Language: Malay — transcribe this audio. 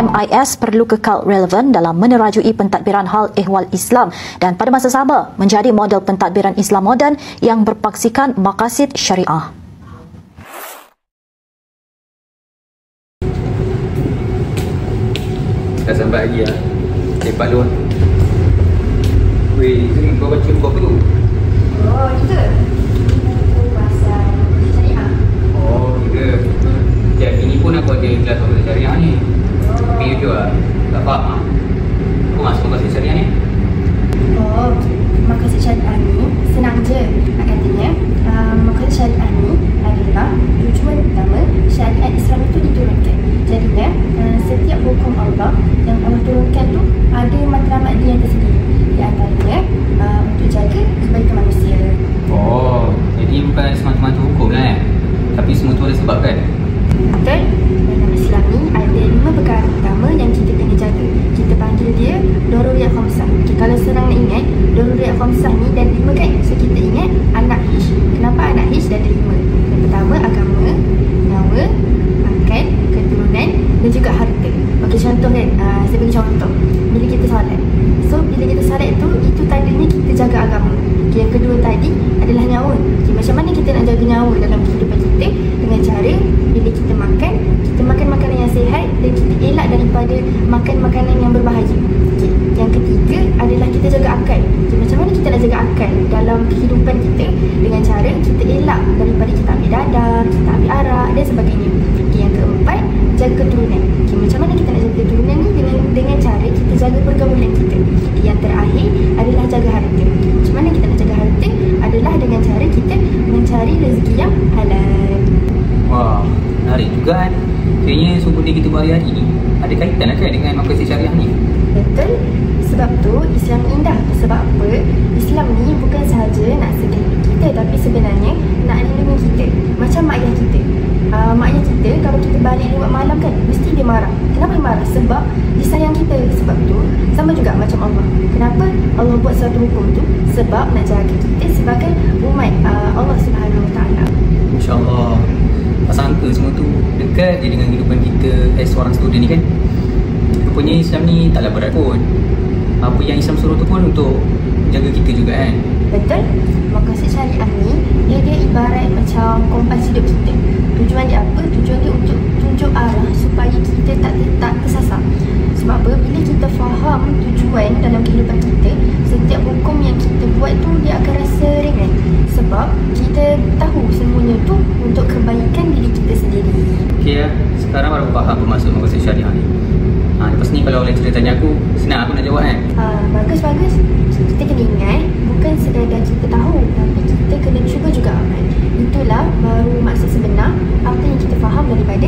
MIS perlu kekal relevan dalam menerajui pentadbiran hal ehwal Islam dan pada masa sama menjadi model pentadbiran Islam moden yang berpaksikan maqasid syariah. Dah sampai lagi lah. Cepat lu. Weh, sini kau baca buku apa tu? Oh, itu buku pasal syariah. Oh, gitu. Sekejap, ini pun aku ada kelas pasal syariah ni. Tapi jujur lah, tak faham lah. Aku masuk pasal syariah ni. Oh, maqasid syariah ni senang je nak katanya. Maqasid syariah ni adalah tujuan utama syariat Islam itu diturunkan. Jadinya, setiap hukum Allah yang Allah turunkan tu ada matlamat dia yang tersendiri. Di antaranya untuk jaga kebaikan manusia. Oh, jadi bukan semata-mata hukum lah tapi semua tu ada sebab kan? Betul. Dalam Islam ni ada 5 perkara utama yang kita kena jaga. Kita panggil dia Daruriyat Khamsah. Okay, kalau senang nak ingat, Daruriyat Khamsah ni dan 5 kan? So kita ingat anak Hish. Kenapa anak Hish dah ada 5? Yang pertama agama, nyawa, akal, keturunan dan juga harta. Okey, contoh kan, saya bagi contoh. Bila kita solat, so bila kita solat itu tandanya kita jaga agama. Okay, yang kedua tadi adalah nyawa. Okay, macam mana kita nak jaga nyawa dalam kehidupan kita? Dengan cara bila kita makan makanan yang sihat dan kita elak daripada makan makanan yang berbahaya. Okay. Yang ketiga adalah kita jaga akal. Okay, macam mana kita nak jaga akal dalam kehidupan kita? Dengan cara kita elak daripada kita ambil dadah, kita ambil arak dan sebagainya. Okay, yang keempat, jaga keturunan. Okay, macam mana kita nak jaga keturunan ni? Dengan cara kita jaga pergaulan kita. Okay, yang terakhir adalah jaga harta. Macam mana kita nak jaga harta? Adalah dengan cara kita mencari rezeki yang halal. Wah, menarik juga kan? Kayaknya semua benda kita buat hari-hari ni ada kaitan lah kan dengan maqasid syariah ni? Betul. Sebab tu Islam indah. Sebab apa? Islam ni bukan sahaja nak sedih kita, tapi sebenarnya nak lindungi kita. Macam mak ayah kita. Mak ayah kita kalau kita balik lewat malam kan, mesti dia marah. Kenapa dia marah? Sebab dia sayang kita. Sebab tu sama juga macam Allah. Kenapa Allah buat suatu hukum tu? Sebab nak jaga kita sebagai umat Allah Subhanahu Wa Taala. Masya-Allah. Tak sangka semua tu dekat je dengan kehidupan kita as seorang student ni kan. Rupanya Islam ni taklah berat pun. Apa yang Islam suruh tu pun untuk jaga kita juga kan. Betul. Maqasid syariah ni dia ibarat macam kompas hidup kita. Tujuan dia apa? Tujuan dia untuk tunjuk arah supaya kita tak tersasar. Sebab apa? Bila kita faham tujuan dalam kehidupan kita, setiap hukum yang kita buat tu dia akan rasa ringan. Sebab kita tahu semuanya tu untuk kebaikan diri kita sendiri. Okey ya, sekarang baru faham apa maksud maqasid syariah ni. Lepas ni kalau lecturer tanya aku, senang aku nak jawab kan? Bagus. Kita kena ingat, bukan sekadar kita tahu, tapi kita kena cuba juga amal. Itulah baru maksud sebenar apa yang kita faham daripada